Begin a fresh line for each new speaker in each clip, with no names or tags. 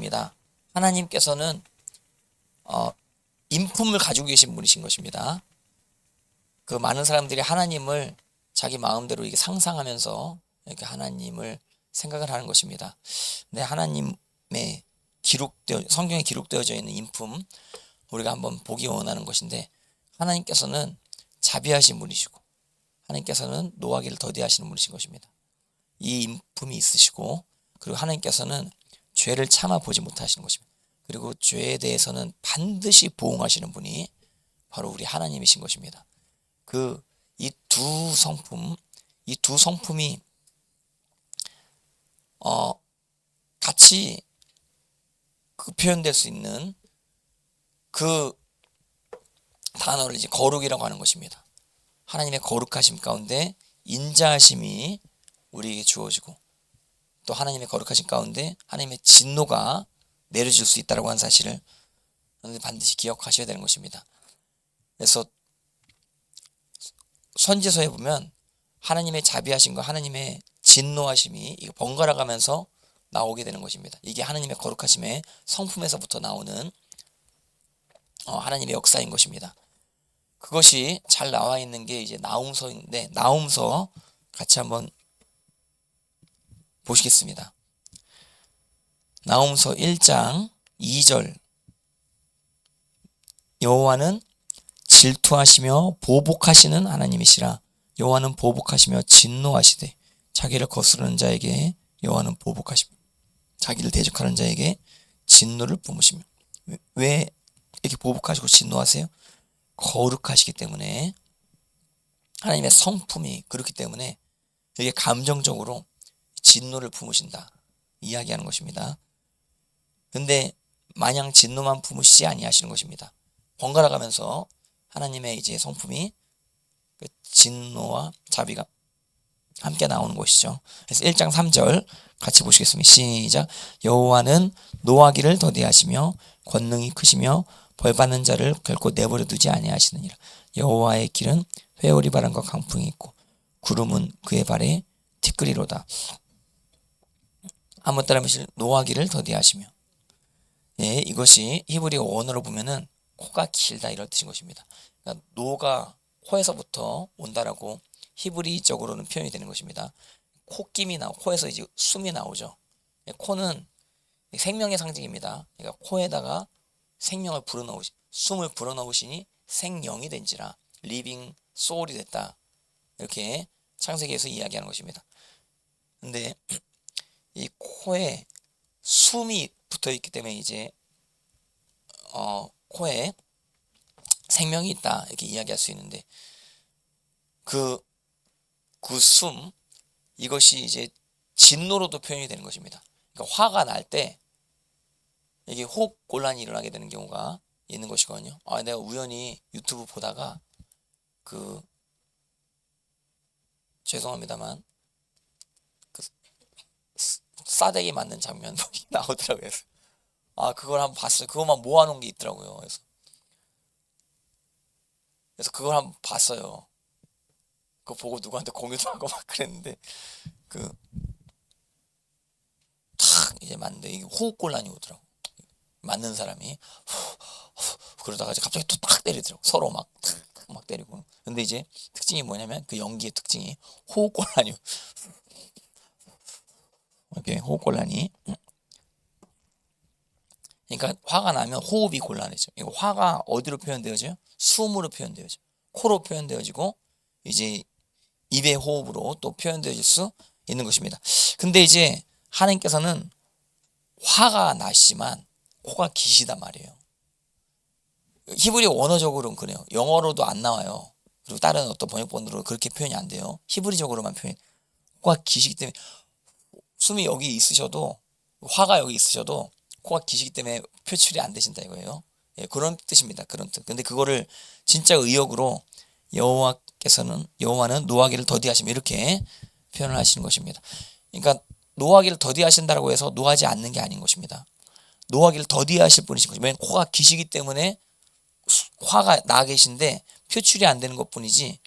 것입니다. 하나님께서는 인품을 가지고 계신 분이신 것입니다. 그 많은 사람들이 하나님을 자기 마음대로 이렇게 상상하면서 이렇게 하나님을 생각을 하는 것입니다. 근데 하나님의 성경에 기록되어져 있는 인품, 우리가 한번 보기 원하는 것인데, 하나님께서는 자비하신 분이시고 하나님께서는 노하기를 더디하시는 분이신 것입니다. 이 인품이 있으시고, 그리고 하나님께서는 죄를 참아 보지 못하시는 것입니다. 그리고 죄에 대해서는 반드시 보응하시는 분이 바로 우리 하나님이신 것입니다. 이 두 성품이 같이 표현될 수 있는 그 단어를 이제 거룩이라고 하는 것입니다. 하나님의 거룩하심 가운데 인자하심이 우리에게 주어지고, 또 하나님의 거룩하심 가운데 하나님의 진노가 내려질 수 있다고 하는 사실을 반드시 기억하셔야 되는 것입니다. 그래서 선지서에 보면 하나님의 자비하심과 하나님의 진노하심이 이거 번갈아 가면서 나오게 되는 것입니다. 이게 하나님의 거룩하심의 성품에서부터 나오는 하나님의 역사인 것입니다. 그것이 잘 나와 있는 게 이제 나훔서인데, 나훔서 같이 한번 보시겠습니다. 나훔서 1장 2절, 여호와는 질투하시며 보복하시는 하나님이시라. 여호와는 보복하시며 진노하시되 자기를 거스르는 자에게 여호와는 보복하시며 자기를 대적하는 자에게 진노를 뿜으시며. 왜 이렇게 보복하시고 진노하세요? 거룩하시기 때문에, 하나님의 성품이 그렇기 때문에 이게 감정적으로 진노를 품으신다 이야기하는 것입니다. 근데 마냥 진노만 품으시지 아니하시는 것입니다. 번갈아 가면서 하나님의 이제 성품이 진노와 자비가 함께 나오는 것이죠. 그래서 1장 3절 같이 보시겠습니다. 시작. 여호와는 노하기를 더디하시며 권능이 크시며 벌받는 자를 결코 내버려 두지 아니하시느니라. 여호와의 길은 회오리 바람과 강풍이 있고 구름은 그의 발에 티끌이로다. 한번 따라 보시면 노하기를 더디하시며, 예, 이것이 히브리 원어로 보면은 코가 길다 이런 뜻인 것입니다. 그러니까 노가 코에서부터 온다라고 히브리적으로는 표현이 되는 것입니다. 코김이 코에서 이제 숨이 나오죠. 코는 생명의 상징입니다. 그러니까 코에다가 생명을 숨을 불어넣으시니 생명이 된지라, 리빙 소울이 됐다, 이렇게 창세기에서 이야기하는 것입니다. 근데 이 코에 숨이 붙어 있기 때문에 이제 코에 생명이 있다 이렇게 이야기할 수 있는데, 그 숨, 이것이 이제 진노로도 표현이 되는 것입니다. 그러니까 화가 날 때 이게 호흡곤란이 일어나게 되는 경우가 있는 것이거든요. 내가 우연히 유튜브 보다가 죄송합니다만 싸대기 맞는 장면 나오더라고요. 그걸 한번 봤어요. 그것만 모아놓은 게 있더라고요. 그래서 그걸 한번 봤어요. 그거 보고 누구한테 공유도 하고 막 그랬는데, 탁 이제 맞는데 이게 호흡곤란이 오더라고. 맞는 사람이 그러다가 이제 갑자기 또 딱 때리더라고. 서로 막 때리고. 근데 이제 특징이 뭐냐면, 그 연기의 특징이 호흡곤란이, 이렇게 호흡곤란이. 그러니까 화가 나면 호흡이 곤란해져. 이거 화가 어디로 표현되어져요? 숨으로 표현되어져. 코로 표현되어지고 이제 입의 호흡으로 또 표현되어질 수 있는 것입니다. 근데 이제 하나님께서는 화가 나시지만 코가 기시단 말이에요. 히브리 원어적으로는 그래요. 영어로도 안 나와요. 그리고 다른 어떤 번역본으로 그렇게 표현이 안 돼요. 히브리적으로만 코가 기시기 때문에, 숨이 여기 있으셔도, 화가 여기 있으셔도 코가 기시기 때문에 표출이 안 되신다 이거예요. 예, 그런 뜻입니다. 그런 뜻. 근데 그거를 진짜 의역으로 여호와는 노하기를 더디하시며 이렇게 표현을 하시는 것입니다. 그러니까 노하기를 더디하신다고 해서 노하지 않는 게 아닌 것입니다. 노하기를 더디하실 분이신 거죠. 왜냐하면 코가 기시기 때문에 화가 나 계신데 표출이 안 되는 것뿐이지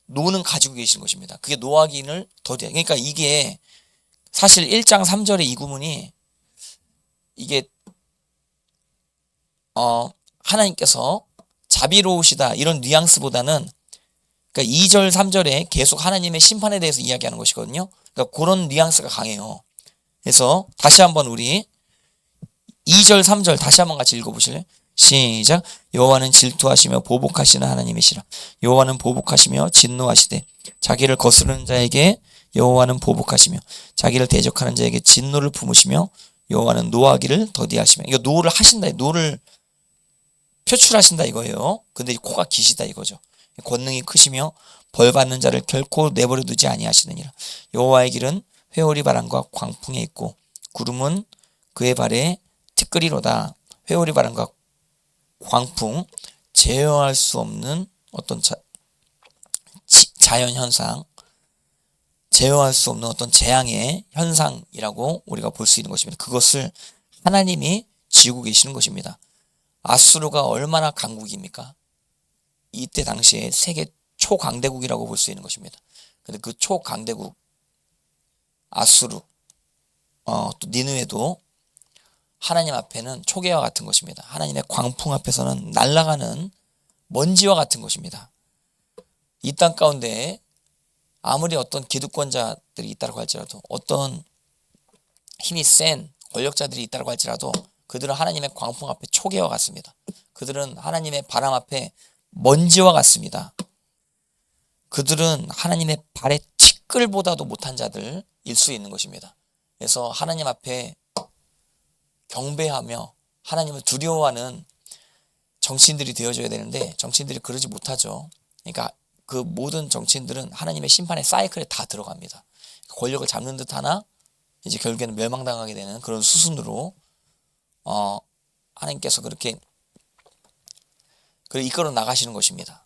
노는 가지고 계신 것입니다. 그게 노하기를 더디하. 그러니까 이게 사실 1장 3절의 이 구문이 이게 하나님께서 자비로우시다 이런 뉘앙스보다는 그러니까 2절 3절에 계속 하나님의 심판에 대해서 이야기하는 것이거든요. 그러니까 그런 뉘앙스가 강해요. 그래서 다시 한번 우리 2절 3절 다시 한번 같이 읽어보실래요? 시작. 여호와는 질투하시며 보복하시는 하나님이시라. 여호와는 보복하시며 진노하시되 자기를 거스르는 자에게 여호와는 보복하시며 자기를 대적하는 자에게 진노를 품으시며 여호와는 노하기를 더디하시며. 이거 노를 하신다, 노를 표출하신다 이거예요. 근데 코가 기시다 이거죠. 권능이 크시며 벌 받는 자를 결코 내버려 두지 아니하시느니라. 여호와의 길은 회오리 바람과 광풍에 있고 구름은 그의 발에 티끌이로다. 회오리 바람과 광풍, 제어할 수 없는 어떤 자연 현상, 제어할 수 없는 어떤 재앙의 현상이라고 우리가 볼 수 있는 것입니다. 그것을 하나님이 지고 계시는 것입니다. 아수르가 얼마나 강국입니까? 이때 당시에 세계 초강대국이라고 볼 수 있는 것입니다. 근데 그 초강대국 아수르, 또 니느웨도 하나님 앞에는 초계와 같은 것입니다. 하나님의 광풍 앞에서는 날아가는 먼지와 같은 것입니다. 이 땅 가운데 아무리 어떤 기득권자들이 있다고 할지라도, 어떤 힘이 센 권력자들이 있다고 할지라도 그들은 하나님의 광풍 앞에 초계와 같습니다. 그들은 하나님의 바람 앞에 먼지와 같습니다. 그들은 하나님의 발의 티끌보다도 못한 자들일 수 있는 것입니다. 그래서 하나님 앞에 경배하며 하나님을 두려워하는 정치인들이 되어줘야 되는데 정치인들이 그러지 못하죠. 그러니까 그 모든 정치인들은 하나님의 심판의 사이클에 다 들어갑니다. 권력을 잡는 듯 하나 이제 결국에는 멸망당하게 되는 그런 수순으로 하나님께서 그렇게 이끌어 나가시는 것입니다.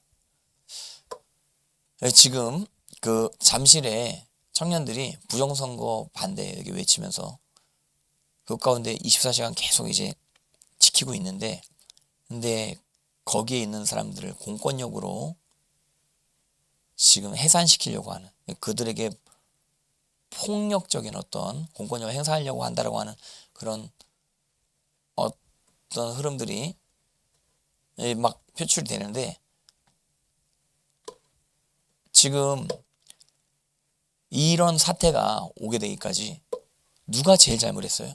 지금 그 잠실에 청년들이 부정선거 반대 이렇게 외치면서 그 가운데 24시간 계속 이제 지키고 있는데, 근데 거기에 있는 사람들을 공권력으로 지금 해산시키려고 하는, 그들에게 폭력적인 어떤 공권력을 행사하려고 한다라고 하는 그런 어떤 흐름들이 막 표출이 되는데, 지금 이런 사태가 오게 되기까지 누가 제일 잘못했어요?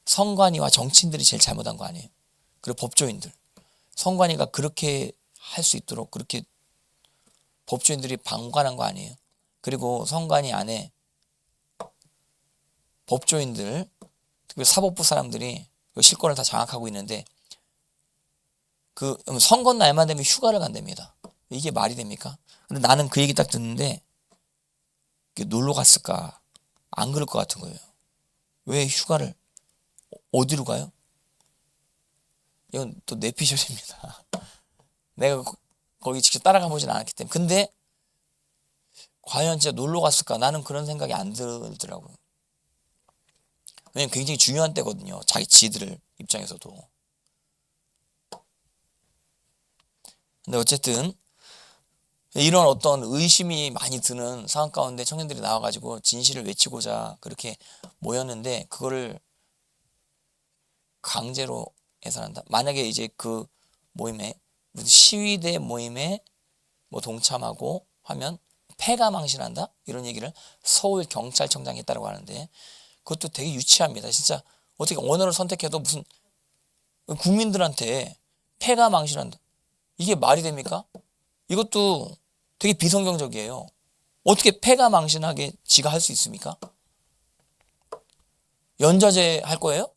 선관위와 정치인들이 제일 잘못한 거 아니에요? 그리고 법조인들, 선관위가 그렇게 할 수 있도록 그렇게 법조인들이 방관한 거 아니에요? 그리고 선관위 안에 법조인들, 특히 사법부 사람들이 그 실권을 다 장악하고 있는데, 그 선거 날만 되면 휴가를 간답니다. 이게 말이 됩니까? 근데 나는 그 얘기 딱 듣는데 놀러 갔을까? 안 그럴 것 같은 거예요. 왜 휴가를 어디로 가요? 이건 또 내피셜입니다. 내가 거기 직접 따라가 보진 않았기 때문에. 근데 과연 진짜 놀러 갔을까? 나는 그런 생각이 안 들더라고요. 왜냐면 굉장히 중요한 때거든요. 자기 지들 입장에서도. 근데 어쨌든 이런 어떤 의심이 많이 드는 상황 가운데 청년들이 나와가지고 진실을 외치고자 그렇게 모였는데, 그거를 강제로 해산한다. 만약에 이제 그 모임에, 시위대 모임에 뭐 동참하고 하면 폐가 망신한다? 이런 얘기를 서울 경찰청장이 했다고 하는데, 그것도 되게 유치합니다. 진짜 어떻게 언어를 선택해도 무슨 국민들한테 폐가 망신한다. 이게 말이 됩니까? 이것도 되게 비성경적이에요. 어떻게 폐가 망신하게 지가 할 수 있습니까? 연좌제 할 거예요?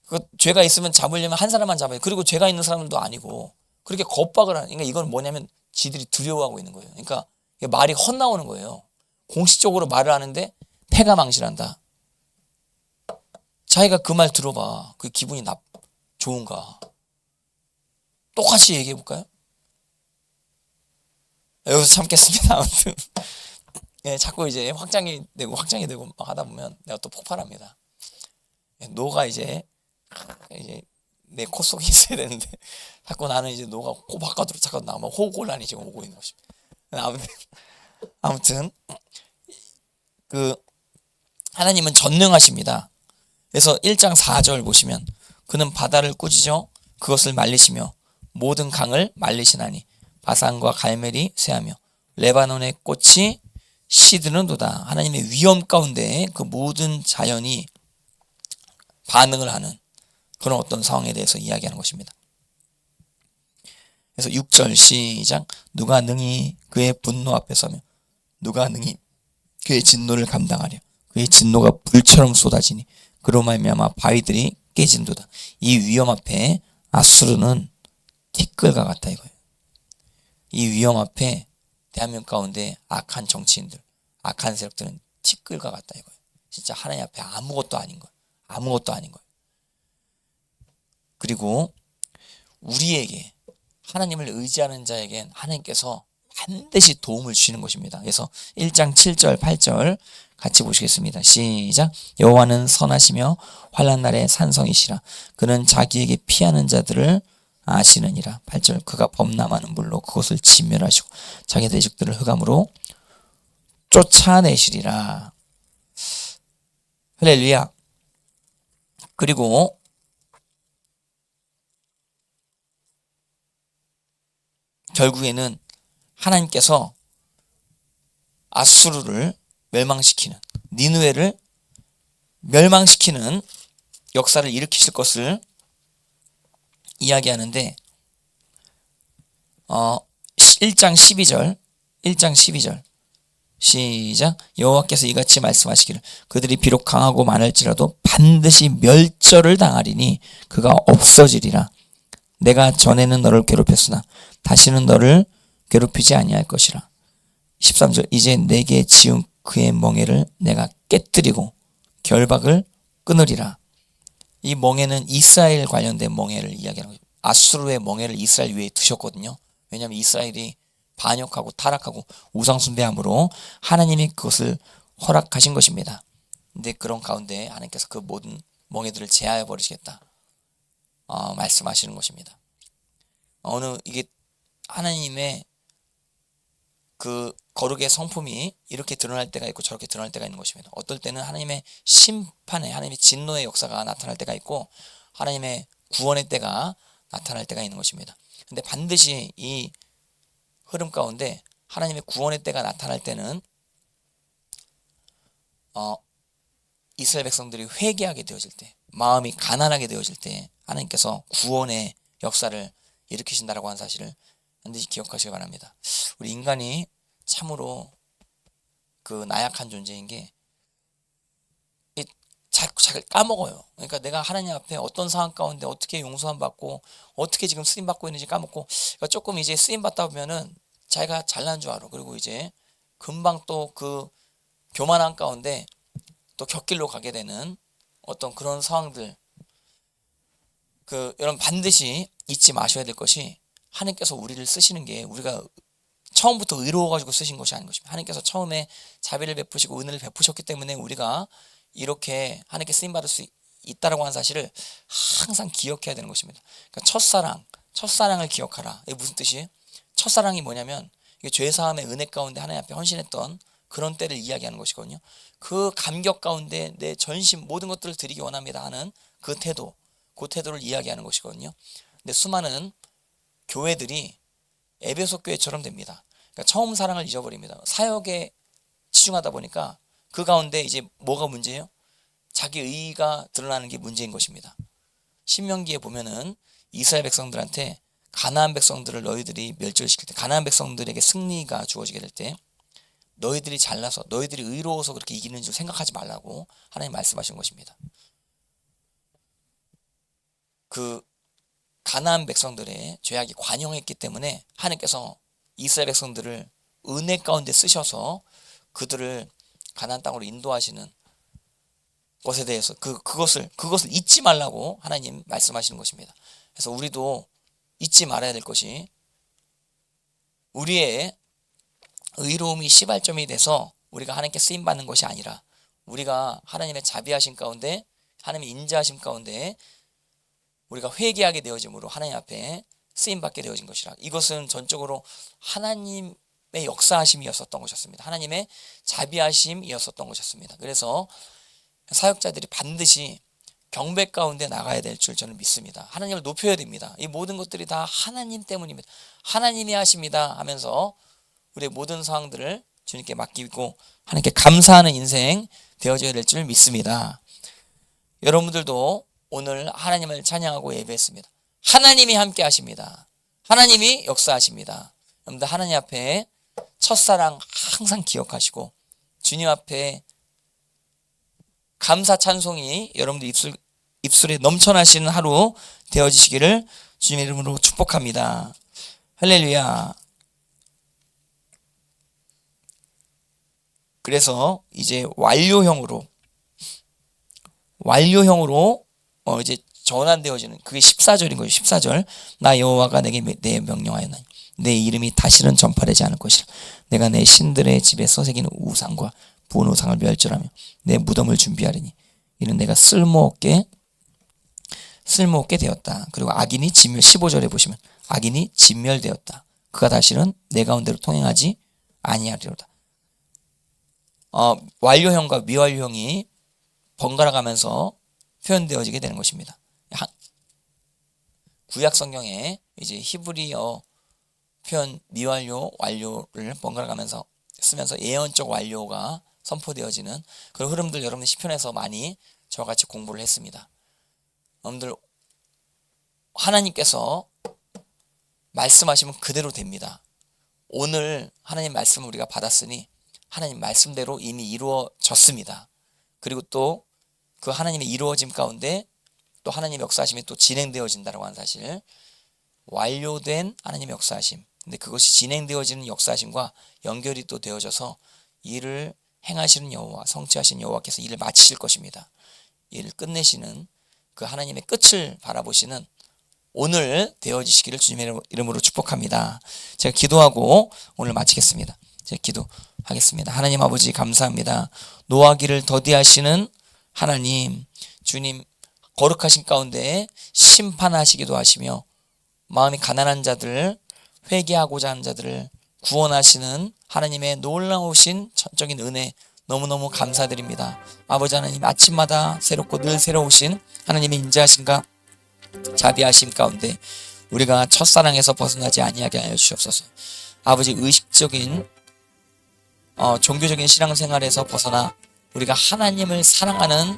그 죄가 있으면 잡으려면 한 사람만 잡아요. 그리고 죄가 있는 사람도 아니고 그렇게 겁박을 하는. 그러니까 이건 뭐냐면 지들이 두려워하고 있는 거예요. 그러니까 말이 헛나오는 거예요. 공식적으로 말을 하는데 폐가 망신한다. 자기가 그 말 들어봐. 그 기분이 좋은가? 똑같이 얘기해 볼까요? 여기서 참겠습니다. 아무튼 자꾸 이제 확장이 되고 막 하다 보면 내가 또 폭발합니다. 노가 이제 내 코 속에 있어야 되는데 자꾸 나는 이제 노가 코 바깥으로 자꾸 나오면 호흡곤란이 지금 오고 있는 것입니다. 아무튼 그 하나님은 전능하십니다. 그래서 1장 4절 보시면 그는 바다를 꾸짖어 그것을 말리시며 모든 강을 말리시나니 바산과 갈멜이 쇠하며 레바논의 꽃이 시드는도다. 하나님의 위험 가운데 그 모든 자연이 반응을 하는 그런 어떤 상황에 대해서 이야기하는 것입니다. 그래서 6절 시작. 누가 능히 그의 분노 앞에 서며 누가 능히 그의 진노를 감당하려. 그의 진노가 불처럼 쏟아지니 그로 말미암아 바위들이 깨진도다. 이 위험 앞에 아수르는 티끌과 같다 이거예요. 이 위험 앞에 대한민국 가운데 악한 정치인들, 악한 세력들은 티끌과 같다 이거예요. 진짜 하나님 앞에 아무것도 아닌 거예요. 아무것도 아닌 거예요. 그리고 우리에게 하나님을 의지하는 자에겐 하나님께서 반드시 도움을 주시는 것입니다. 그래서 1장 7절 8절 같이 보시겠습니다. 시작. 여호와는 선하시며 환난 날에 산성이시라. 그는 자기에게 피하는 자들을 아시느니라. 8절. 그가 범람하는 불로 그것을 진멸하시고 자기 대적들을 흑암으로 쫓아내시리라. 할렐루야. 그리고 결국에는 하나님께서 아수르를 멸망시키는, 니느웨를 멸망시키는 역사를 일으키실 것을 이야기하는데 1장 12절 시작. 여호와께서 이같이 말씀하시기를 그들이 비록 강하고 많을지라도 반드시 멸절을 당하리니 그가 없어지리라. 내가 전에는 너를 괴롭혔으나 다시는 너를 괴롭히지 아니할 것이라. 13절. 이제 내게 지은 그의 멍에를 내가 깨뜨리고 결박을 끊으리라. 이 멍에는 이스라엘 관련된 멍에를 이야기하는 거죠. 아수르의 멍에를 이스라엘 위에 두셨거든요. 왜냐하면 이스라엘이 반역하고 타락하고 우상숭배함으로 하나님이 그것을 허락하신 것입니다. 근데 그런 가운데 하나님께서 그 모든 멍에들을 제하여 버리시겠다 말씀하시는 것입니다. 이게 하나님의 그 거룩의 성품이 이렇게 드러날 때가 있고 저렇게 드러날 때가 있는 것입니다. 어떨 때는 하나님의 심판의, 하나님의 진노의 역사가 나타날 때가 있고 하나님의 구원의 때가 나타날 때가 있는 것입니다. 근데 반드시 이 흐름 가운데 하나님의 구원의 때가 나타날 때는 이스라엘 백성들이 회개하게 되어질 때, 마음이 가난하게 되어질 때 하나님께서 구원의 역사를 일으키신다라고 하는 사실을 반드시 기억하시기 바랍니다. 우리 인간이 참으로 그 나약한 존재인 게 자꾸 까먹어요. 그러니까 내가 하나님 앞에 어떤 상황 가운데 어떻게 용서함 받고 어떻게 지금 쓰임 받고 있는지 까먹고, 그러니까 조금 이제 쓰임 받다 보면은 자기가 잘난 줄 알아. 그리고 이제 금방 또 그 교만한 가운데 또 곁길로 가게 되는 어떤 그런 상황들, 여러분 반드시 잊지 마셔야 될 것이 하나님께서 우리를 쓰시는 게 우리가 처음부터 의로워가지고 쓰신 것이 아닌 것입니다. 하나님께서 처음에 자비를 베푸시고 은혜를 베푸셨기 때문에 우리가 이렇게 하나님께 쓰임받을 수 있다라고 하는 사실을 항상 기억해야 되는 것입니다. 그러니까 첫사랑을 기억하라. 이게 무슨 뜻이에요? 첫사랑이 뭐냐면 이게 죄사함의 은혜 가운데 하나님 앞에 헌신했던 그런 때를 이야기하는 것이거든요. 그 감격 가운데 내 전심 모든 것들을 드리기 원합니다 하는 그 태도를 이야기하는 것이거든요. 근데 수많은 교회들이 에베소 교회처럼 됩니다. 그러니까 처음 사랑을 잊어버립니다. 사역에 치중하다 보니까 그 가운데 이제 뭐가 문제예요? 자기 의의가 드러나는 게 문제인 것입니다. 신명기에 보면은 이스라엘 백성들한테 가나안 백성들을 너희들이 멸절시킬 때, 가나안 백성들에게 승리가 주어지게 될 때 너희들이 잘나서 너희들이 의로워서 그렇게 이기는 줄 생각하지 말라고 하나님 말씀하신 것입니다. 그 가나안 백성들의 죄악이 관영했기 때문에 하나님께서 이스라엘 백성들을 은혜 가운데 쓰셔서 그들을 가나안 땅으로 인도하시는 것에 대해서 그것을 잊지 말라고 하나님 말씀하시는 것입니다. 그래서 우리도 잊지 말아야 될 것이 우리의 의로움이 시발점이 돼서 우리가 하나님께 쓰임 받는 것이 아니라 우리가 하나님의 자비하심 가운데, 하나님의 인자하심 가운데 우리가 회개하게 되어짐으로 하나님 앞에 쓰임 받게 되어진 것이라. 이것은 전적으로 하나님의 역사하심이었었던 것이었습니다. 하나님의 자비하심이었었던 것이었습니다. 그래서 사역자들이 반드시 경배 가운데 나가야 될 줄 저는 믿습니다. 하나님을 높여야 됩니다. 이 모든 것들이 다 하나님 때문입니다. 하나님이 하십니다 하면서 우리의 모든 상황들을 주님께 맡기고 하나님께 감사하는 인생 되어져야 될 줄 믿습니다. 여러분들도 오늘 하나님을 찬양하고 예배했습니다. 하나님이 함께 하십니다. 하나님이 역사하십니다. 여러분들 하나님 앞에 첫사랑 항상 기억하시고 주님 앞에 감사 찬송이 여러분들 입술에 넘쳐나시는 하루 되어지시기를 주님의 이름으로 축복합니다. 할렐루야. 그래서 이제 완료형으로 이제 전환되어지는 그게 14절인 거예요. 14절. 나 여호와가 내게 내 명령하였나니 내 이름이 다시는 전파되지 않을 것이라. 내가 내 신들의 집에 서새기는 우상과 본 우상을 멸절하며 내 무덤을 준비하리니 이는 내가 쓸모없게 되었다. 그리고 악인이 진멸 15절에 보시면 악인이 진멸되었다. 그가 다시는 내 가운데로 통행하지 아니하리로다. 완료형과 미완료형이 번갈아 가면서 표현되어지게 되는 것입니다. 구약 성경에 이제 히브리어 표현 미완료, 완료를 번갈아 가면서 쓰면서 예언적 완료가 선포되어지는 그런 흐름들 여러분들 시편에서 많이 저와 같이 공부를 했습니다. 여러분들 하나님께서 말씀하시면 그대로 됩니다. 오늘 하나님 말씀을 우리가 받았으니 하나님 말씀대로 이미 이루어졌습니다. 그리고 또 그 하나님의 이루어짐 가운데 또 하나님의 역사하심이 또 진행되어진다라고 하는 사실, 완료된 하나님의 역사하심, 근데 그것이 진행되어지는 역사하심과 연결이 또 되어져서 일을 행하시는 여호와, 성취하시는 여호와께서 일을 마치실 것입니다. 일을 끝내시는 그 하나님의 끝을 바라보시는 오늘 되어지시기를 주님의 이름으로 축복합니다. 제가 기도하고 오늘 마치겠습니다. 제가 기도하겠습니다. 하나님 아버지 감사합니다. 노하기를 더디하시는 하나님, 주님 거룩하신 가운데 심판하시기도 하시며 마음이 가난한 자들, 회개하고자 하는 자들을 구원하시는 하나님의 놀라우신 전적인 은혜 너무너무 감사드립니다. 아버지 하나님, 아침마다 새롭고 늘 새로우신 하나님의 인자하심과 자비하심 가운데 우리가 첫사랑에서 벗어나지 아니하게 하여 주옵소서. 아버지, 의식적인 종교적인 신앙생활에서 벗어나 우리가 하나님을 사랑하는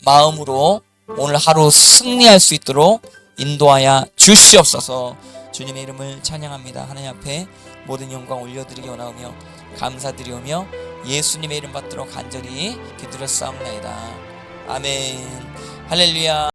마음으로 오늘 하루 승리할 수 있도록 인도하여 주시옵소서. 주님의 이름을 찬양합니다. 하나님 앞에 모든 영광 올려드리기 원하오며 감사드리오며 예수님의 이름 받들어 간절히 기도를 싸움나이다. 아멘. 할렐루야.